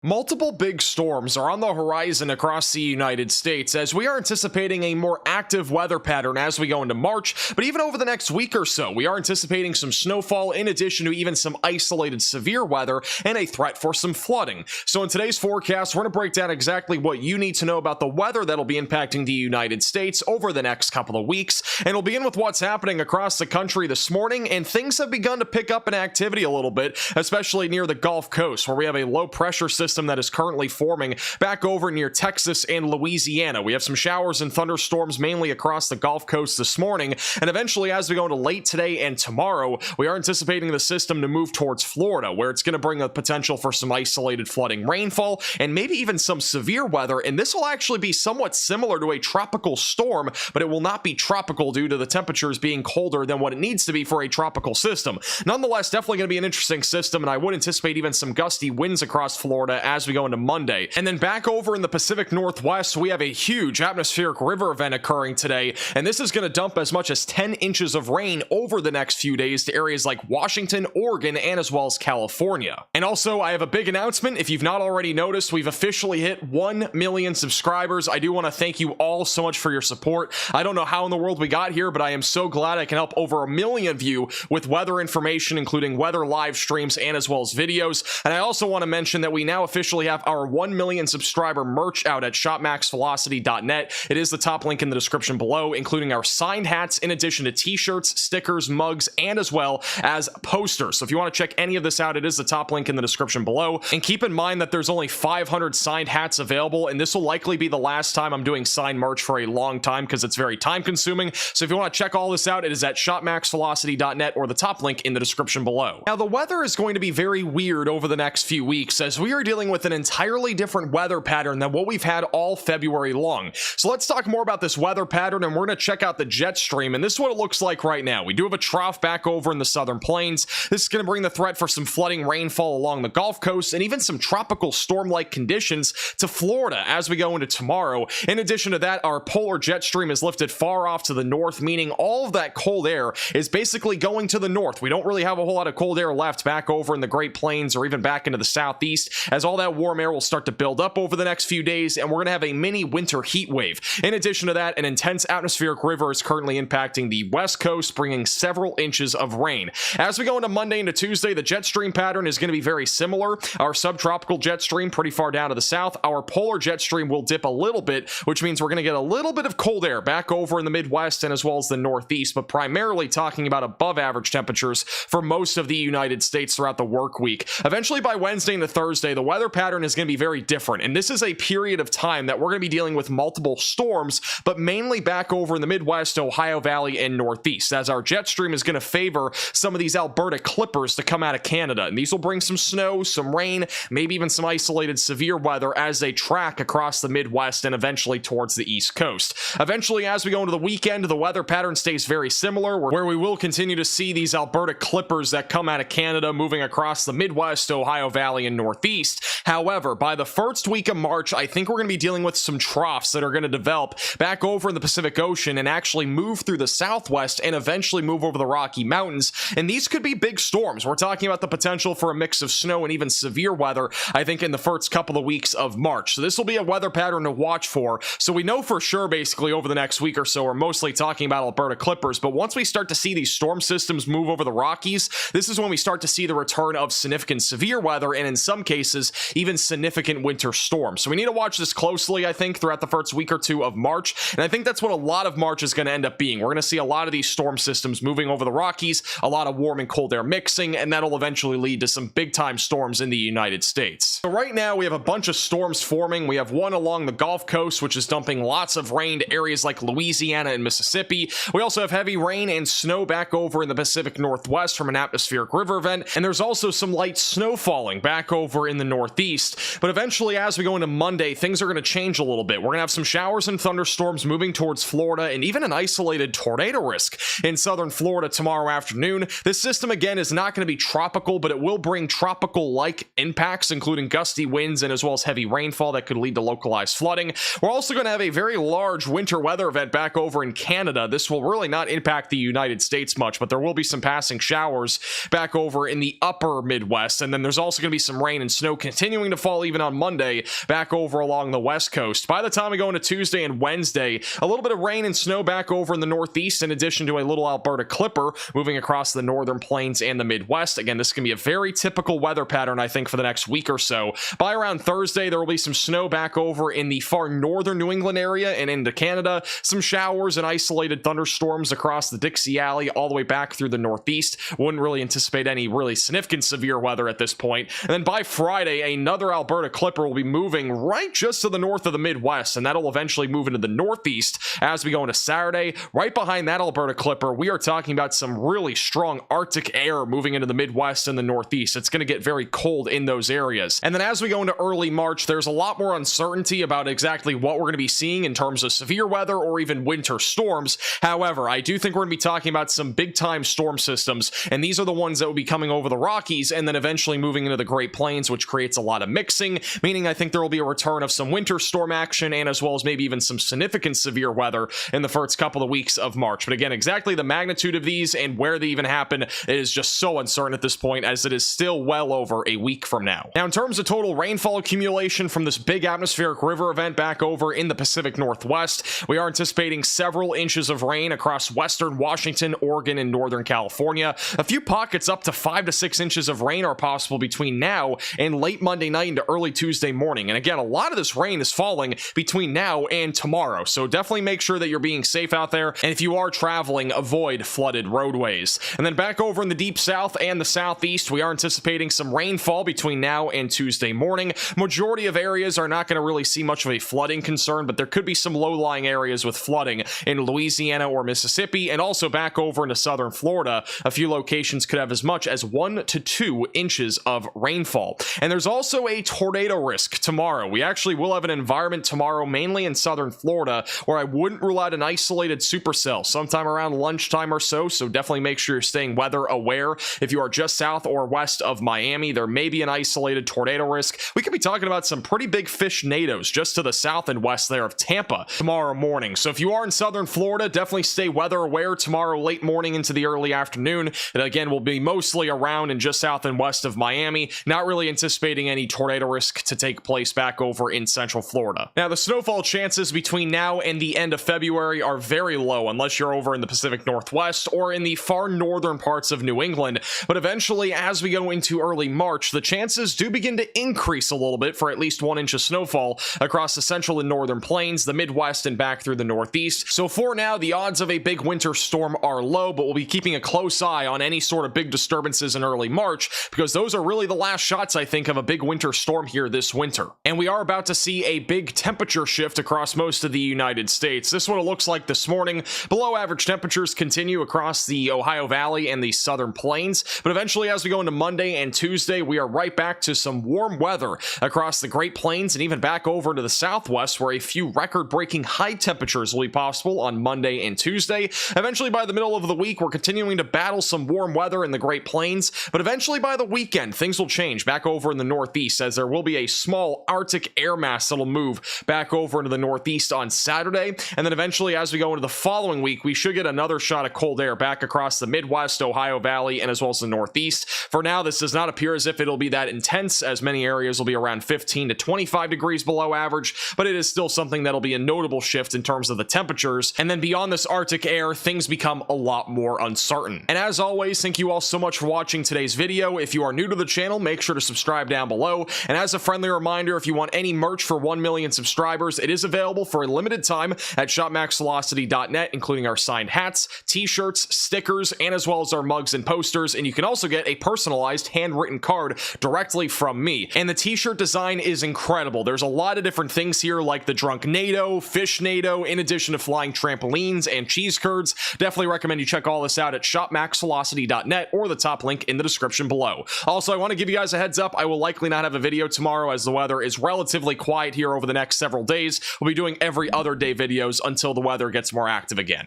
Multiple big storms are on the horizon across the United States as we are anticipating a more active weather pattern as we go into March, but even over the next week or so, we are anticipating some snowfall in addition to even some isolated severe weather and a threat for some flooding. So in today's forecast, we're going to break down exactly what you need to know about the weather that'll be impacting the United States over the next couple of weeks, and we'll begin with what's happening across the country this morning, and things have begun to pick up in activity a little bit, especially near the Gulf Coast, where we have a low pressure system that is currently forming back over near Texas and Louisiana. We have some showers and thunderstorms mainly across the Gulf Coast this morning, and eventually as we go into late today and tomorrow, we are anticipating the system to move towards Florida, where it's going to bring a potential for some isolated flooding rainfall and maybe even some severe weather, and this will actually be somewhat similar to a tropical storm, but it will not be tropical due to the temperatures being colder than what it needs to be for a tropical system. Nonetheless, definitely going to be an interesting system, and I would anticipate even some gusty winds across Florida as we go into Monday. And then back over in the Pacific Northwest, we have a huge atmospheric river event occurring today, and this is going to dump as much as 10 inches of rain over the next few days to areas like Washington, Oregon, and as well as California. And also, I have a big announcement. If you've not already noticed, we've officially hit 1 million subscribers. I do want to thank you all so much for your support. I don't know how in the world we got here, but I am so glad I can help over 1 million of you with weather information, including weather live streams and as well as videos. And I also want to mention that we now officially have our 1 million subscriber merch out at shopmaxvelocity.net. It is the top link in the description below, including our signed hats in addition to t-shirts, stickers, mugs, and as well as posters. So if you want to check any of this out, it is the top link in the description below. And keep in mind that there's only 500 signed hats available, and this will likely be the last time I'm doing signed merch for a long time because it's very time consuming. So if you want to check all this out, it is at shopmaxvelocity.net or the top link in the description below. Now, the weather is going to be very weird over the next few weeks as we are dealing with an entirely different weather pattern than what we've had all February long. So let's talk more about this weather pattern, and we're going to check out the jet stream, and this is what it looks like right now. We do have a trough back over in the southern plains. This is going to bring the threat for some flooding rainfall along the Gulf Coast and even some tropical storm-like conditions to Florida as we go into tomorrow. In addition to that, our polar jet stream is lifted far off to the north, meaning all of that cold air is basically going to the north. We don't really have a whole lot of cold air left back over in the Great Plains or even back into the southeast, as all that warm air will start to build up over the next few days, and we're going to have a mini winter heat wave. In addition to that, an intense atmospheric river is currently impacting the west coast, bringing several inches of rain. As we go into Monday into Tuesday, the jet stream pattern is going to be very similar. Our subtropical jet stream pretty far down to the south. Our polar jet stream will dip a little bit, which means we're going to get a little bit of cold air back over in the Midwest and as well as the Northeast, but primarily talking about above average temperatures for most of the United States throughout the work week. Eventually by Wednesday into Thursday, the weather pattern is going to be very different, and this is a period of time that we're going to be dealing with multiple storms, but mainly back over in the Midwest, Ohio Valley, and Northeast, as our jet stream is going to favor some of these Alberta Clippers to come out of Canada, and these will bring some snow, some rain, maybe even some isolated severe weather as they track across the Midwest and eventually towards the East Coast. Eventually, as we go into the weekend, the weather pattern stays very similar, where we will continue to see these Alberta Clippers that come out of Canada moving across the Midwest, Ohio Valley, and Northeast. However, by the first week of March, I think we're going to be dealing with some troughs that are going to develop back over in the Pacific Ocean and actually move through the southwest and eventually move over the Rocky Mountains. And these could be big storms. We're talking about the potential for a mix of snow and even severe weather, I think, in the first couple of weeks of March. So this will be a weather pattern to watch for. So we know for sure, basically, over the next week or so, we're mostly talking about Alberta Clippers. But once we start to see these storm systems move over the Rockies, this is when we start to see the return of significant severe weather and in some cases, even significant winter storms. So we need to watch this closely, I think, throughout the first week or two of March. And I think that's what a lot of March is going to end up being. We're going to see a lot of these storm systems moving over the Rockies, a lot of warm and cold air mixing, and that'll eventually lead to some big time storms in the United States. So right now we have a bunch of storms forming. We have one along the Gulf Coast, which is dumping lots of rain to areas like Louisiana and Mississippi. We also have heavy rain and snow back over in the Pacific Northwest from an atmospheric river event. And there's also some light snow falling back over in the Northeast. But eventually, as we go into Monday, things are going to change a little bit. We're going to have some showers and thunderstorms moving towards Florida and even an isolated tornado risk in southern Florida tomorrow afternoon. This system, again, is not going to be tropical, but it will bring tropical-like impacts, including gusty winds and as well as heavy rainfall that could lead to localized flooding. We're also going to have a very large winter weather event back over in Canada. This will really not impact the United States much, but there will be some passing showers back over in the upper Midwest, and then there's also going to be some rain and snow continuing to fall even on Monday back over along the west coast. By the time we go into Tuesday and Wednesday, a little bit of rain and snow back over in the northeast, in addition to a little Alberta Clipper moving across the northern plains and the Midwest. Again, this can be a very typical weather pattern, I think, for the next week or so. By around Thursday, there will be some snow back over in the far northern New England area and into Canada. Some showers and isolated thunderstorms across the Dixie Alley all the way back through the northeast. Wouldn't really anticipate any really significant severe weather at this point. And then by Friday, another Alberta Clipper will be moving right just to the north of the Midwest, and that'll eventually move into the northeast as we go into Saturday. Right behind that Alberta Clipper, we are talking about some really strong Arctic air moving into the Midwest and the northeast. It's going to get very cold in those areas. And then as we go into early March, there's a lot more uncertainty about exactly what we're going to be seeing in terms of severe weather or even winter storms. However, I do think we're going to be talking about some big time storm systems, and these are the ones that will be coming over the Rockies and then eventually moving into the Great Plains, which creates a lot of mixing, meaning I think there will be a return of some winter storm action and as well as maybe even some significant severe weather in the first couple of weeks of March. But again, exactly the magnitude of these and where they even happen is just so uncertain at this point, as it is still well over a week from now. Now, in terms of total rainfall accumulation from this big atmospheric river event back over in the Pacific Northwest, we are anticipating several inches of rain across western Washington, Oregon, and northern California. A few pockets up to 5 to 6 inches of rain are possible between now and late Monday night into early Tuesday morning. And again, a lot of this rain is falling between now and tomorrow, so definitely make sure that you're being safe out there, and if you are traveling, avoid flooded roadways. And then back over in the deep south and the southeast, we are anticipating some rainfall between now and Tuesday morning. Majority of areas are not going to really see much of a flooding concern, but there could be some low-lying areas with flooding in Louisiana or Mississippi, and also back over into southern Florida. A few locations could have as much as 1 to 2 inches of rainfall. And there's also a tornado risk tomorrow. We actually will have an environment tomorrow, mainly in southern Florida, where I wouldn't rule out an isolated supercell sometime around lunchtime or so definitely make sure you're staying weather aware. If you are just south or west of Miami, there may be an isolated tornado risk. We could be talking about some pretty big fish-nados just to the south and west there of Tampa tomorrow morning. So if you are in southern Florida, definitely stay weather aware tomorrow late morning into the early afternoon. And again, we'll be mostly around and just south and west of Miami. Not really anticipating any tornado risk to take place back over in central Florida. Now, the snowfall chances between now and the end of February are very low unless you're over in the Pacific Northwest or in the far northern parts of New England. But eventually, as we go into early March, the chances do begin to increase a little bit for at least 1 inch of snowfall across the central and northern plains, the Midwest, and back through the Northeast. So for now, the odds of a big winter storm are low, but we'll be keeping a close eye on any sort of big disturbances in early March, because those are really the last shots, I think, of a big winter storm here this winter. And we are about to see a big temperature shift across most of the United States. This is what it looks like this morning. Below average temperatures continue across the Ohio Valley and the southern plains, but eventually as we go into Monday and Tuesday, we are right back to some warm weather across the Great Plains and even back over to the southwest, where a few record-breaking high temperatures will be possible on Monday and Tuesday. Eventually by the middle of the week, we're continuing to battle some warm weather in the Great Plains, but eventually by the weekend, things will change back over in the northeast, as there will be a small Arctic air mass that'll move back over into the northeast on Saturday. And then eventually as we go into the following week, we should get another shot of cold air back across the Midwest, Ohio Valley, and as well as the Northeast. For now, this does not appear as if it'll be that intense, as many areas will be around 15 to 25 degrees below average, but it is still something that'll be a notable shift in terms of the temperatures. And then beyond this Arctic air, things become a lot more uncertain. And as always, thank you all so much for watching today's video. If you are new to the channel, make sure to subscribe down below. And as a friendly reminder, if you want any merch for 1 million subscribers, it is available for a limited time at shopmaxvelocity.net, including our signed hats, t-shirts, stickers, and as well as our mugs and posters. And you can also get a personalized handwritten card directly from me. And the t-shirt design is incredible. There's a lot of different things here, like the drunk NATO, fish NATO, in addition to flying trampolines and cheese curds. Definitely recommend you check all this out at shopmaxvelocity.net or the top link in the description below. Also, I want to give you guys a heads up. I will likely not have a video tomorrow, as the weather is relatively quiet here over the next several days. We'll be doing every other day videos until the weather gets more active again.